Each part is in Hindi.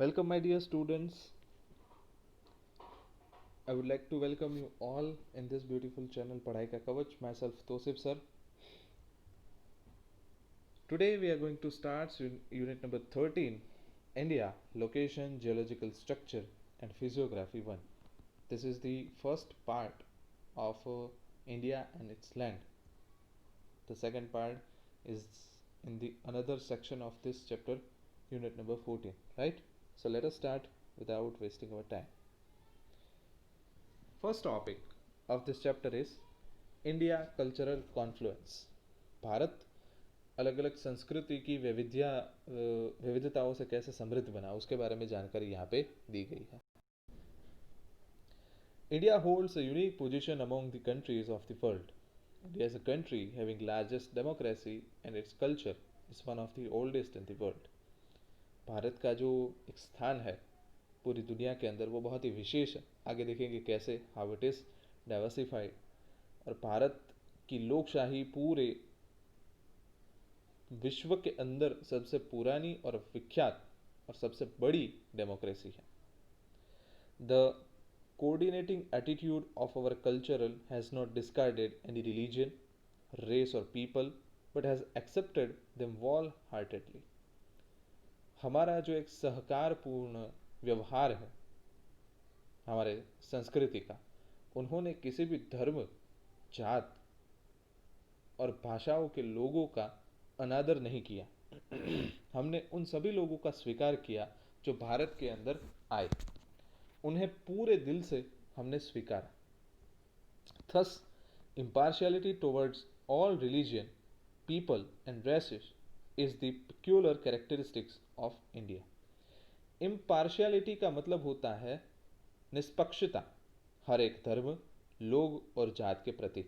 Welcome, my dear students. I would like to welcome you all in this beautiful channel Padhai Ka Kavach. Myself Tosif sir. Today we are going to start unit number 13, India, Location, Geological Structure and Physiography 1. This is the first part of India and its land. The second part is in the another section of this chapter, unit number 14, right? So let us start without wasting our time. First topic of this chapter is India cultural Confluence. Bharat अलग अलग संस्कृति की विविधताओं से कैसे समृद्ध बना, उसके बारे में जानकारी यहाँ पे दी गई है. India holds a unique position among the countries of the world. India is a country having largest democracy and its culture is one of the oldest in the world. Bharat का जो एक स्थान है पूरी दुनिया के अंदर वो बहुत ही विशेष है. आगे देखेंगे कैसे, हाउ इट इज़ डाइवर्सिफाइड. और भारत की लोकशाही पूरे विश्व के अंदर सबसे पुरानी और विख्यात और सबसे बड़ी डेमोक्रेसी है. The coordinating attitude of our cultural has not discarded any religion, race और people, but has accepted them wholeheartedly. हमारा जो एक सहकारपूर्ण व्यवहार है हमारे संस्कृति का, उन्होंने किसी भी धर्म, जात और भाषाओं के लोगों का अनादर नहीं किया. हमने उन सभी लोगों का स्वीकार किया जो भारत के अंदर आए. उन्हें पूरे दिल से हमने स्वीकारा. Thus impartiality towards all religion, people and races is the peculiar characteristics of India. Impartiality का मतलब होता है निष्पक्षता हर एक धर्म, लोग और जात के प्रति.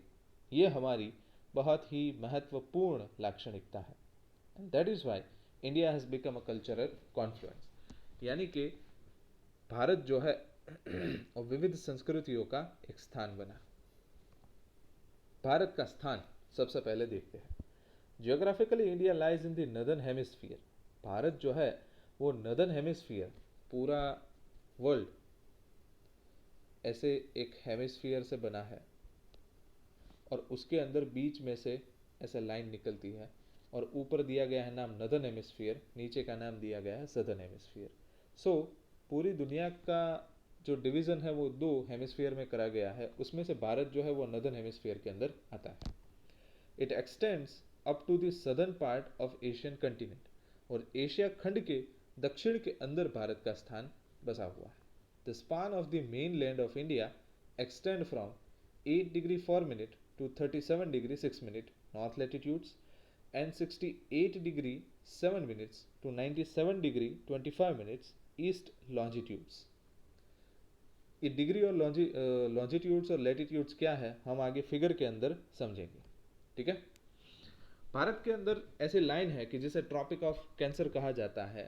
ये हमारी बहुत ही महत्वपूर्ण लाक्षणिकता है. And that is why India has become a cultural Confluence. यानी कि भारत जो है और विविध संस्कृतियों का एक स्थान बना. भारत का स्थान सबसे पहले देखते हैं. Geographically India lies in the northern hemisphere. Bharat जो है वो नदर्न हेमिस्फीयर, पूरा वर्ल्ड ऐसे एक हेमिस्फीयर से बना है और उसके अंदर बीच में से ऐसे लाइन निकलती है और ऊपर दिया गया है नाम नदर्न हेमिस्फीयर, नीचे का नाम दिया गया है सदर्न हेमिस्फीयर. सो पूरी दुनिया का जो डिवीज़न है वो दो हेमिस्फीयर में करा गया है. उसमें से भारत जो है वो नदर्न हेमिस्फीयर के अंदर आता है. It extends up to the southern part of Asian continent. और एशिया खंड के दक्षिण के अंदर भारत का स्थान बसा हुआ है. The span of the mainland of India extend from 8 degree 4 minute to 37 degree 6 minute north latitudes and 68 degree 7 minutes to 97 degree 25 minutes east longitudes. ये डिग्री और लॉन्जिट्यूड्स और लैटिट्यूड्स क्या है हम आगे फिगर के अंदर समझेंगे. ठीक है. भारत के अंदर ऐसी लाइन है कि जिसे ट्रॉपिक ऑफ कैंसर कहा जाता है.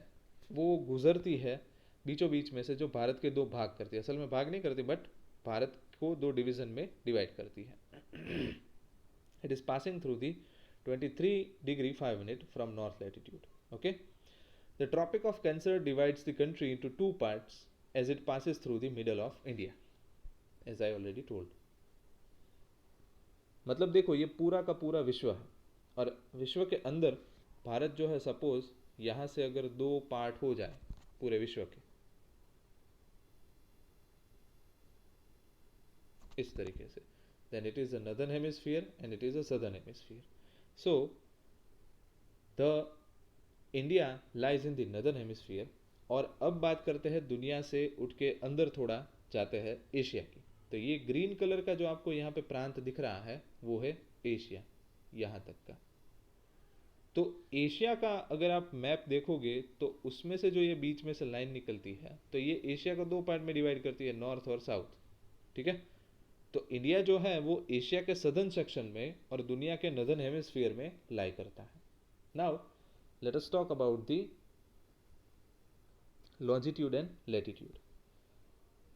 वो गुजरती है बीचों बीच में से, जो भारत के दो भाग करती है. असल में भाग नहीं करती, बट भारत को दो डिवीजन में डिवाइड करती है. It is passing through the 23 degree 5 minute from north latitude. Okay. The tropic of cancer divides the country into two parts as it passes through the middle of India, as I already told. मतलब देखो, ये पूरा का पूरा विश्व है और विश्व के अंदर भारत जो है, सपोज यहाँ से अगर दो पार्ट हो जाए पूरे विश्व के, इस तरीके से, then it is a northern hemisphere and it is a southern hemisphere. So the India lies in the northern hemisphere. और अब बात करते हैं दुनिया से उठ के अंदर थोड़ा जाते हैं एशिया की. तो ये ग्रीन कलर का जो आपको यहाँ पे प्रांत दिख रहा है वो है एशिया, यहाँ तक का. तो एशिया का अगर आप मैप देखोगे तो उसमें से जो ये बीच में से लाइन निकलती है, तो ये एशिया को दो पार्ट में डिवाइड करती है, नॉर्थ और साउथ. ठीक है. तो इंडिया जो है वो एशिया के सदर्न सेक्शन में और दुनिया के नदर्न हेमिस्फीयर में लाई करता है. Now let us talk about the longitude and latitude.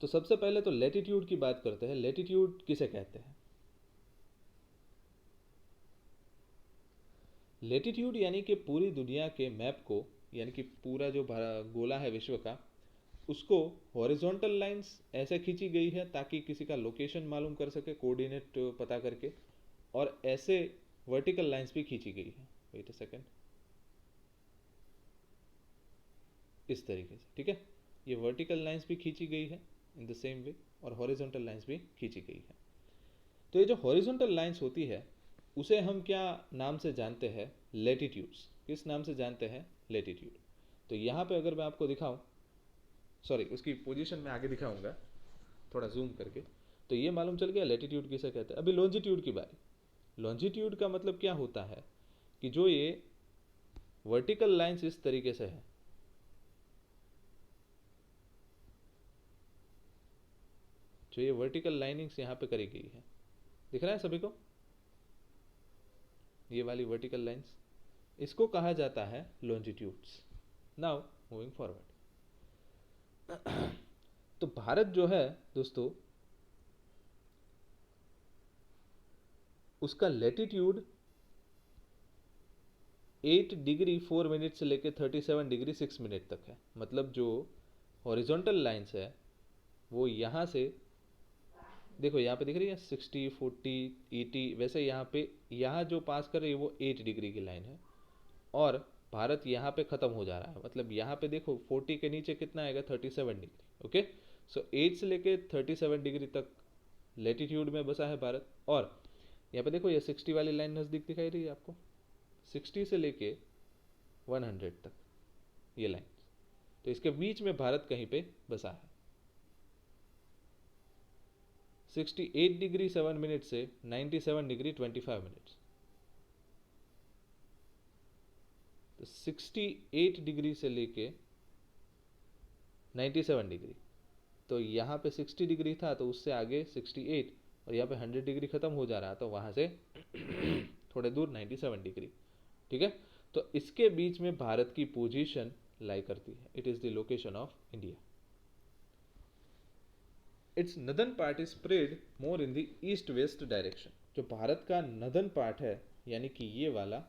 तो सबसे पहले तो लैटिट्यूड की बात करते हैं. लैटिट्यूड किसे कहते हैं? लैटिट्यूड यानी कि पूरी दुनिया के मैप को, यानी कि पूरा जो गोला है विश्व का, उसको हॉरिजॉन्टल लाइंस ऐसे खींची गई है ताकि किसी का लोकेशन मालूम कर सके कोऑर्डिनेट पता करके, और ऐसे वर्टिकल लाइंस भी खींची गई है। वेट अ सेकेंड, इस तरीके से, ठीक है। ये वर्टिकल लाइंस भी खींची गई है इन द सेम वे, और हॉरिजॉन्टल लाइंस भी खींची गई है। तो ये जो हॉरिजॉन्टल लाइंस होती है उसे हम क्या नाम से जानते हैं? लेटीट्यूड्स। किस नाम से जानते हैं? लेटीट्यूड। तो यहाँ पे अगर मैं आपको दिखाऊं, सॉरी उसकी पोजीशन में आगे दिखाऊंगा थोड़ा जूम करके, तो ये मालूम चल गया लेटीट्यूड किसे कहते हैं। अभी लॉन्जिट्यूड की बारी। लॉन्जिट्यूड का मतलब क्या होता है कि जो ये वर्टिकल लाइंस इस तरीके से है, जो ये वर्टिकल लाइनिंग्स यहाँ पे करी गई है, दिख रहा है सभी को? ये वाली वर्टिकल लाइंस, इसको कहा जाता है लॉन्जिट्यूड्स। नाउ मूविंग फॉरवर्ड, तो भारत जो है दोस्तों, उसका लेटीट्यूड 8 डिग्री 4 मिनट से लेकर 37 डिग्री 6 मिनट तक है। मतलब जो हॉरिजॉन्टल लाइंस है वो यहाँ से, देखो यहाँ पे दिख रही है 60 40 80, वैसे यहाँ पे यहाँ जो पास कर रही है वो 8 डिग्री की लाइन है, और भारत यहाँ पे ख़त्म हो जा रहा है। मतलब यहाँ पे देखो 40 के नीचे कितना आएगा? 37 डिग्री। ओके, सो 8 से लेके 37 डिग्री तक लेटीट्यूड में बसा है भारत। और यहाँ पे देखो ये 60 वाली लाइन नज़दीक दिखाई रही है आपको, 60 से लेके 100 तक ये लाइन, तो इसके बीच में भारत कहीं पे बसा है। 68 डिग्री 7 मिनट से 97 डिग्री 25 मिनट्स, तो 68 डिग्री से लेके 97 डिग्री, तो यहाँ पे 60 डिग्री था तो उससे आगे 68, और यहाँ पे 100 डिग्री ख़त्म हो जा रहा, तो वहाँ से थोड़े दूर 97 डिग्री, ठीक है। तो इसके बीच में भारत की पोजीशन लाई करती है। It is the location of India. It's northern part is spread more in the east west direction. जो भारत का नदर्न पार्ट है, यानी कि ये वाला,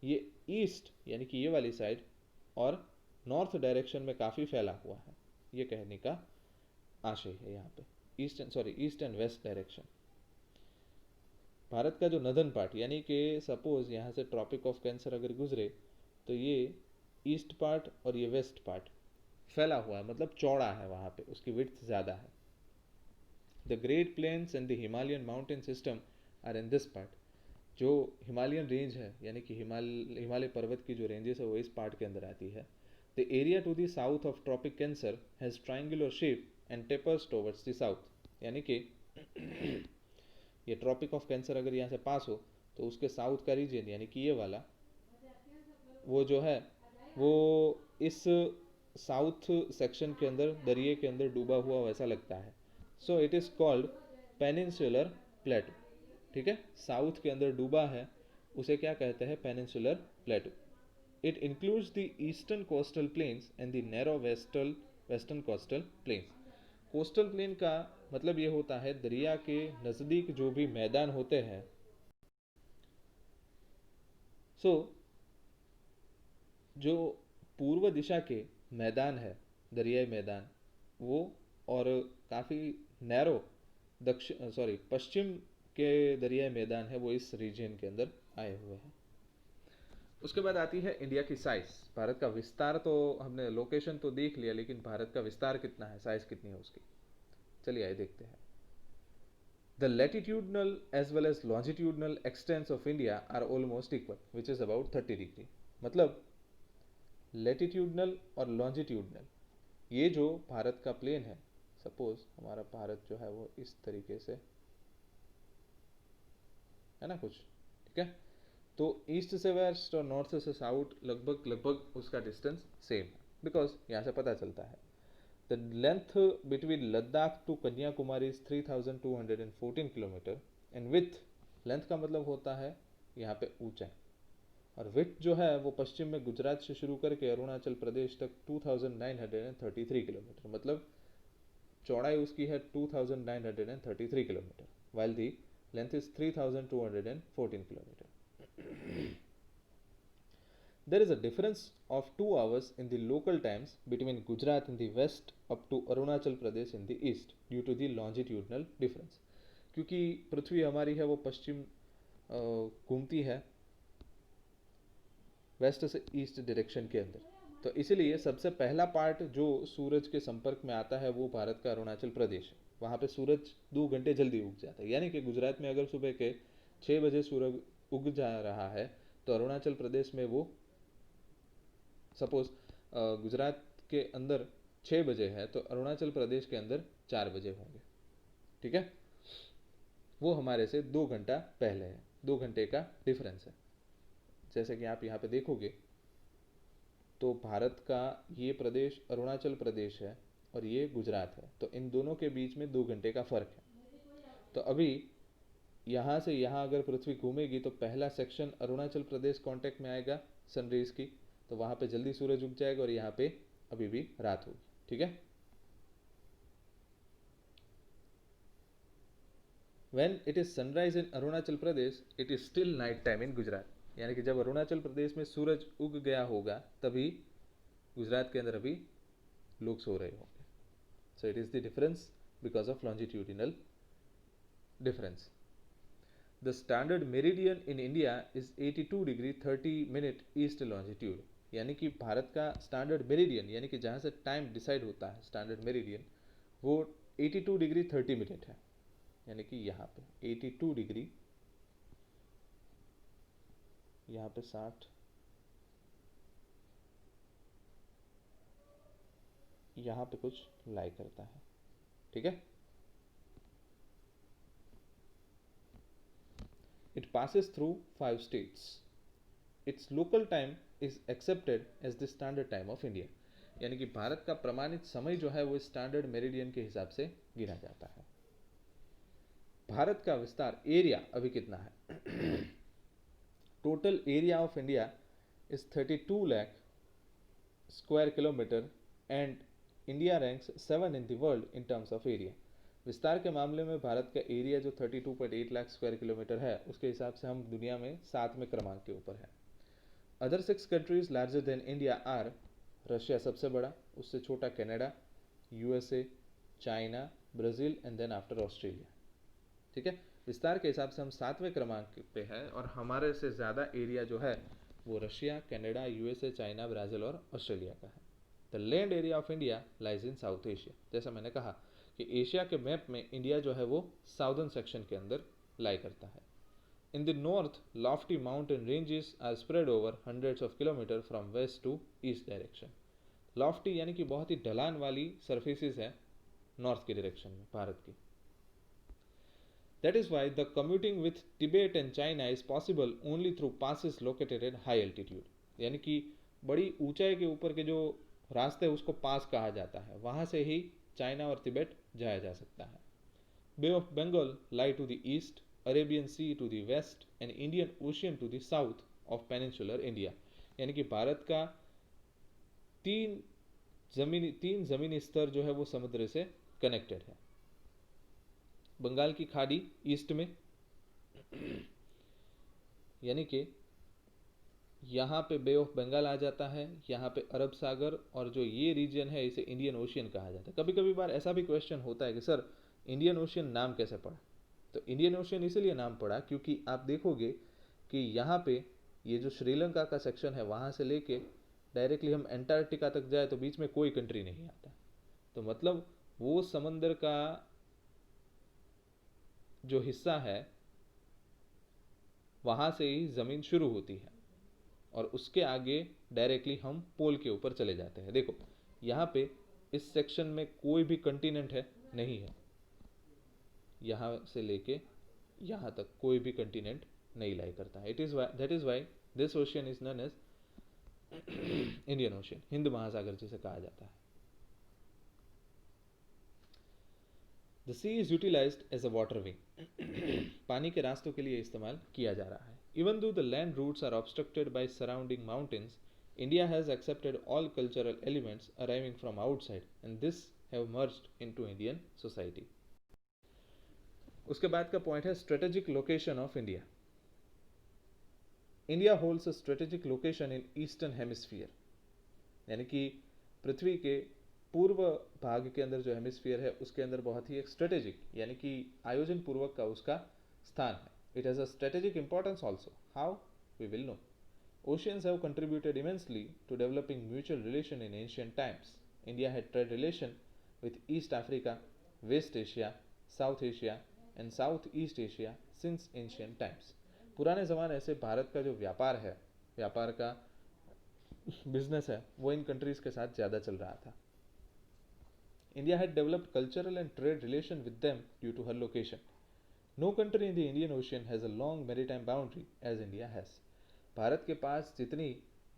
ये ईस्ट यानी कि ये वाली साइड, और नॉर्थ डायरेक्शन में काफ़ी फैला हुआ है, ये कहने का आशय है यहाँ पे। East and west direction. Bharat का जो नदर्न पार्ट, यानी कि सपोज यहाँ से ट्रॉपिक ऑफ कैंसर अगर गुजरे, तो ये ईस्ट पार्ट और ये वेस्ट पार्ट फैला हुआ है, मतलब चौड़ा है, वहाँ पे उसकी विड्थ ज़्यादा है। The great plains and the Himalayan mountain system are in this part. जो हिमालयन रेंज है, यानी कि हिमालय पर्वत की जो रेंजेस है वो इस पार्ट के अंदर आती है। The area to the south of tropic cancer has triangular shape and tapers towards the south. यानी कि ये ट्रॉपिक ऑफ कैंसर अगर यहाँ से पास हो तो उसके साउथ का रीजन, यानी कि ये वाला, वो जो है वो इस साउथ सेक्शन के अंदर, दरिए के अंदर डूबा हुआ वैसा लगता है। So it is called peninsular प्लेटो, ठीक है। साउथ के अंदर डूबा है, उसे क्या कहते हैं? Peninsular Plato. It includes the eastern coastal planes and the narrow western coastal planes. Coastal plain का मतलब ये होता है दरिया के नज़दीक जो भी मैदान होते हैं। सो जो पूर्व दिशा के मैदान है, दरियाई मैदान, वो, और काफ़ी नैरो पश्चिम के दरियाई मैदान है, वो इस रीजन के अंदर आए हुए हैं। उसके बाद आती है इंडिया की साइज। भारत का विस्तार तो हमने लोकेशन तो देख लिया, लेकिन भारत का विस्तार कितना है, साइज कितनी है उसकी, चलिए आइए देखते हैं। The latitudinal as well as longitudinal extents of India are almost equal, which is about 30 degree. मतलब लेटिट्यूडनल और लॉन्जिट्यूडनल, ये जो भारत का प्लेन है, सपोज हमारा भारत जो है वो इस तरीके से है ना कुछ, ठीक है। तो ईस्ट से वेस्ट और नॉर्थ से साउथ लगभग लगभग उसका डिस्टेंस सेम है, बिकॉज यहाँ से पता चलता है। The length between Ladakh to Kanyakumari is 3214 kilometre, and width, length का मतलब होता है यहाँ पे ऊंचाई, और विथ जो है वो पश्चिम में गुजरात से शुरू करके अरुणाचल प्रदेश तक 2933 किलोमीटर, मतलब चौड़ाई उसकी है 2933 kilometre, while the length is 3214 kilometre. There is a difference of 2 hours in the local times between Gujarat in the west up to Arunachal Pradesh in the east due to the longitudinal difference. क्योंकि पृथ्वी हमारी है वो पश्चिम घूमती है वेस्ट से ईस्ट डायरेक्शन के अंदर, तो इसीलिए सबसे पहला पार्ट जो सूरज के संपर्क में आता है वो भारत का अरुणाचल प्रदेश है। वहाँ पे सूरज 2 घंटे जल्दी उग जाता है, यानी कि गुजरात में अगर सुबह के 6 बजे सूरज उग जा रहा है तो अरुणाचल प्रदेश में वो सपोज गुजरात के अंदर 6 बजे है तो अरुणाचल प्रदेश के अंदर 4 बजे होंगे। ठीक है, वो हमारे से 2 घंटा पहले है, 2 घंटे का डिफरेंस है। जैसे कि आप यहाँ पे देखोगे तो भारत का ये प्रदेश अरुणाचल प्रदेश है और ये गुजरात है, तो इन दोनों के बीच में 2 घंटे का फ़र्क है। तो अभी यहाँ से यहाँ अगर पृथ्वी घूमेगी तो पहला सेक्शन अरुणाचल प्रदेश कांटेक्ट में आएगा सनराइज की, तो वहाँ पे जल्दी सूरज उग जाएगा और यहाँ पे अभी भी रात होगी। ठीक है, when it is sunrise in Arunachal Pradesh it is still night time in Gujarat, यानी कि जब अरुणाचल प्रदेश में सूरज उग गया होगा तभी गुजरात के अंदर अभी लोग सो रहे होंगे। So it is the difference because of longitudinal difference. The standard meridian in India is 82 degree 30 minute east longitude, यानी कि भारत का स्टैंडर्ड मेरिडियन यानी कि जहाँ से टाइम डिसाइड होता है स्टैंडर्ड मेरिडियन वो 82 डिग्री 30 मिनट है, यानी कि यहाँ पे 82 डिग्री, यहाँ पे 60, यहाँ पे कुछ लाई करता है। ठीक है, it passes through 5 states. Its local time is accepted as the standard time of India, यानी कि भारत का प्रमाणित समय जो है वो स्टैंडर्ड मेरिडियन के हिसाब से गिना जाता है। भारत का विस्तार एरिया अभी कितना है? Total area of India is 32 lakh square kilometre and India ranks 7 in the world in terms of area. विस्तार के मामले में भारत का एरिया जो 32.8 लाख स्क्वायर किलोमीटर है उसके हिसाब से हम दुनिया में 7वें क्रमांक के ऊपर है। Other 6 countries larger than India are, Russia सबसे बड़ा, उससे छोटा Canada, USA, China, Brazil and then after Australia. ठीक है, विस्तार के हिसाब से हम 7वें क्रमांक पे है और हमारे से ज़्यादा एरिया जो है वो Russia, Canada, USA, China, Brazil और ऑस्ट्रेलिया का है। The land area of India lies in south Asia, जैसा मैंने कहा कि एशिया के मैप में इंडिया जो है वो साउदर्न सेक्शन के अंदर लाई करता है। In the north lofty mountain ranges are spread over hundreds of kilometre from west to east direction. Lofty यानी कि बहुत ही ढलान वाली सर्फेसिस है नॉर्थ की डायरेक्शन में भारत की। That is why the commuting with Tibet and China is possible only through passes located at high altitude, यानी कि बड़ी ऊंचाई के ऊपर के जो रास्ते हैं उसको पास कहा जाता है, वहाँ से ही चाइना और तिब्बत जाया जा सकता है। Bay of Bengal lies to the east, Arabian sea to the west and Indian ocean to the south of peninsular India, यानी कि भारत का तीन जमीनी स्तर जो है वो समुद्र से कनेक्टेड है। बंगाल की खाड़ी ईस्ट में, यानी कि यहाँ पे बे ऑफ बंगाल आ जाता है, यहाँ पे अरब सागर और जो ये रीजन है इसे इंडियन ओशियन कहा जाता है। कभी कभी बार ऐसा भी क्वेश्चन होता है कि सर इंडियन ओशियन नाम कैसे पड़ा? तो इंडियन ओशियन इसीलिए नाम पड़ा क्योंकि आप देखोगे कि यहाँ पे ये जो श्रीलंका का सेक्शन है वहाँ से लेके डायरेक्टली हम एंटार्क्टिका तक जाए तो बीच में कोई कंट्री नहीं आता, तो मतलब वो समंदर का जो हिस्सा है वहाँ से ही ज़मीन शुरू होती है और उसके आगे डायरेक्टली हम पोल के ऊपर चले जाते हैं। देखो यहाँ पे इस सेक्शन में कोई भी कंटिनेंट है नहीं है, यहाँ से लेके यहाँ तक कोई भी कंटिनेंट नहीं लाई करता है। That is why this ocean is known as Indian Ocean, Hind महासागर जिसे कहा जाता है। The sea is utilised as a water wing, पानी के रास्तों के लिए इस्तेमाल किया जा रहा है। Even though the land routes are obstructed by surrounding mountains, India has accepted all cultural elements arriving from outside and this have merged into Indian society. उसके बाद का पॉइंट है strategic location of India. India holds a strategic location in eastern hemisphere, यानी कि पृथ्वी के पूर्व भाग के अंदर जो हेमिस्फीयर है उसके अंदर बहुत ही एक स्ट्रेटेजिक यानी कि आयोजन पूर्वक का उसका स्थान है. It has a strategic importance also. How? We will know. Oceans have contributed immensely to developing mutual relation in ancient times. India had trade relation with East Africa, West Asia, South Asia and Southeast Asia since ancient times. पुराने ज़माने से भारत का जो व्यापार है, व्यापार का बिजनेस है, वो इन कंट्रीज़ के साथ ज़्यादा चल रहा था. India had developed cultural and trade relation with them due to her location. No country in the Indian Ocean has a long maritime boundary as India has. Bharat के पास जितनी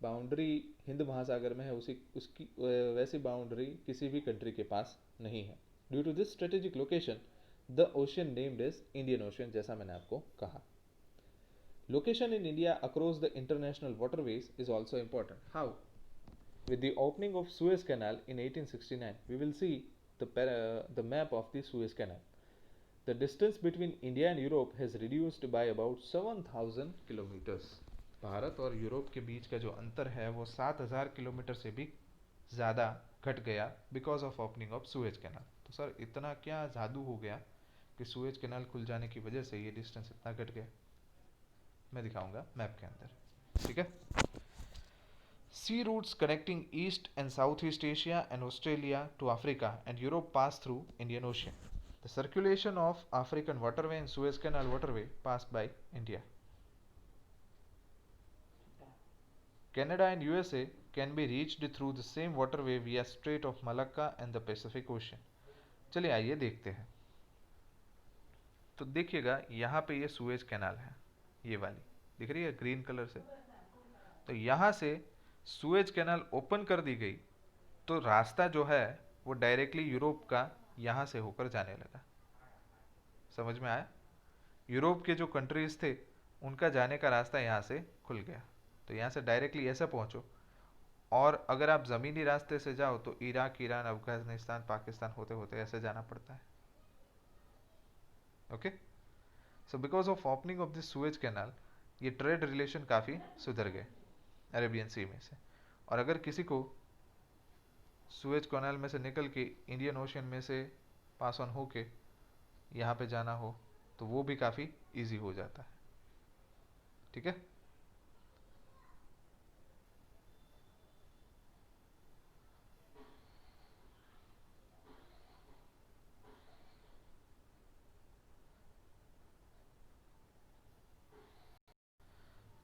बाउंड्री हिंद महासागर में है उसी उसकी वैसी बाउंड्री किसी भी कंट्री के पास नहीं है. Due to this strategic location the ocean named is Indian Ocean, जैसा मैंने आपको कहा. Location in India across the international waterways is also important. How? With the opening of Suez Canal in 1869, we will see the map of the Suez Canal. The distance between India and Europe has reduced by about 7,000 kilometers. Bharat और यूरोप के बीच का जो अंतर है वो 7,000 किलोमीटर से भी ज़्यादा घट गया because of opening of Suez canal. तो सर इतना क्या जादू हो गया कि सुएज कैनाल खुल जाने की वजह से ये डिस्टेंस इतना घट गया? मैं दिखाऊंगा मैप के अंदर. ठीक है. Sea routes connecting East and Southeast Asia and Australia to Africa and Europe pass through Indian Ocean. The circulation of African waterway and Suez Canal waterway passed by India. Canada and USA can be reached through the same waterway via Strait of Malacca and the Pacific Ocean. चलिए आइए देखते हैं. तो देखिएगा यहाँ पे ये सुएज कैनाल है, ये वाली दिख रही है ग्रीन कलर से. तो यहाँ से सुएज कैनाल ओपन कर दी गई तो रास्ता जो है वो डायरेक्टली यूरोप का यहाँ से होकर जाने लगा. समझ में आया? यूरोप के जो कंट्रीज थे उनका जाने का रास्ता यहाँ से खुल गया. तो यहाँ से डायरेक्टली ऐसे पहुँचो, और अगर आप ज़मीनी रास्ते से जाओ तो इराक, ईरान, अफगानिस्तान, पाकिस्तान होते होते ऐसे जाना पड़ता है. Okay. So because of opening of this Suez canal ये ट्रेड रिलेशन काफ़ी सुधर गए अरेबियन सी में से. और अगर किसी को सुएज कैनाल में से निकल के इंडियन ओशन में से पास ऑन होके यहाँ पे जाना हो तो वो भी काफ़ी इजी हो जाता है. ठीक है.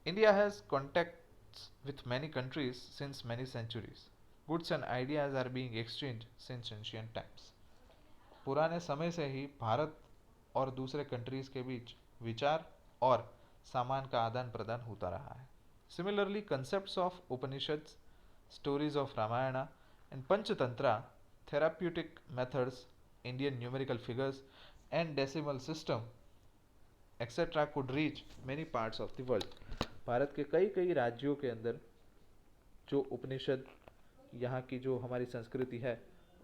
India has contacts with many countries since many centuries. Goods and ideas are being exchanged since ancient times. पुराने समय से ही भारत और दूसरे कंट्रीज के बीच विचार और सामान का आदान प्रदान होता रहा है. Similarly, concepts of Upanishads, stories of Ramayana and Panchatantra, therapeutic methods, Indian numerical figures and decimal system, etc. could reach many parts of the world. Bharat के कई कई राज्यों के अंदर जो उपनिषद, यहाँ की जो हमारी संस्कृति है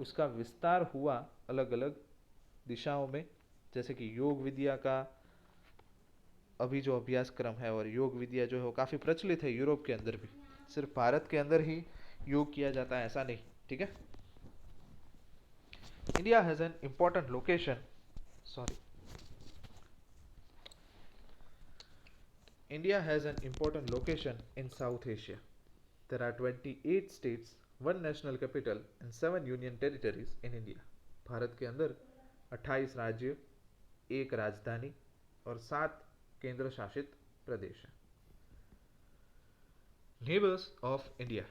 उसका विस्तार हुआ अलग अलग दिशाओं में. जैसे कि योग विद्या का अभी जो अभ्यासक्रम है और योग विद्या जो है वो काफ़ी प्रचलित है यूरोप के अंदर भी. सिर्फ भारत के अंदर ही योग किया जाता है ऐसा नहीं. ठीक है. India has an important location. India has an important location in South Asia. There are 28 states, 1 national capital and 7 union territories in India. Bharat के अंदर 28 राज्य, 1 राजधानी और 7 केंद्र शासित प्रदेश हैं. Neighbors of India.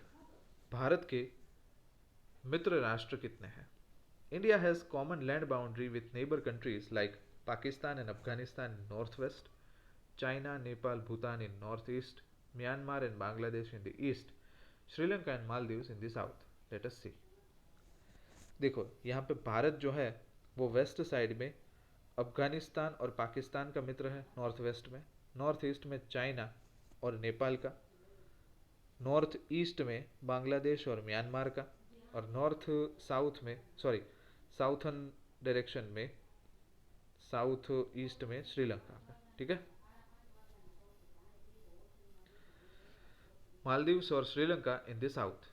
भारत के मित्र राष्ट्र कितने हैं? India has common land boundary with neighbor countries like Pakistan and Afghanistan in northwest, China, Nepal, Bhutan in northeast, Myanmar and Bangladesh in the east, Sri Lanka and Maldives in the south. Let us see. देखो यहाँ पे भारत जो है वो वेस्ट साइड में अफगानिस्तान और पाकिस्तान का मित्र है नॉर्थ वेस्ट में, नॉर्थ ईस्ट में चाइना और नेपाल का, नॉर्थ ईस्ट में बांग्लादेश और म्यांमार का, और नॉर्थ साउथ में साउथर्न डायरेक्शन में साउथ ईस्ट में श्रीलंका का. ठीक है. Maldives or Sri Lanka in the south.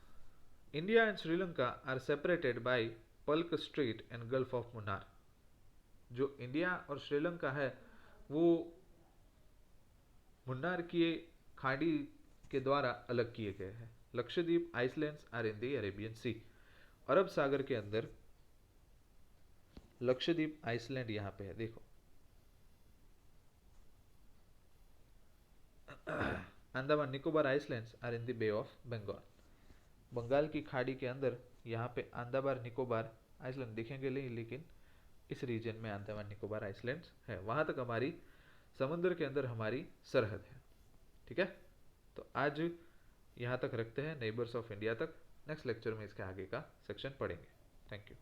India and Sri Lanka are separated by Pulk Strait and Gulf of Munnar. जो इंडिया और श्रीलंका है वो मुन्नार की खाड़ी के द्वारा अलग किए गए हैं. Lakshadweep islands are in the Arabian sea. अरब सागर के अंदर लक्षद्वीप आइसलैंड यहाँ पे है, देखो. Andaman Nicobar islands are in the bay of Bengal. Bengal की खाड़ी के अंदर यहाँ पे अंडमान निकोबार आइसलैंड दिखेंगे नहीं, लेकिन इस रीजन में अंडमान निकोबार आइसलैंड्स है. वहां तक हमारी समुद्र के अंदर हमारी सरहद है. ठीक है, तो आज यहाँ तक रखते हैं, नेबर्स ऑफ इंडिया तक. नेक्स्ट लेक्चर में इसके आगे का सेक्शन पढ़ेंगे. Thank you.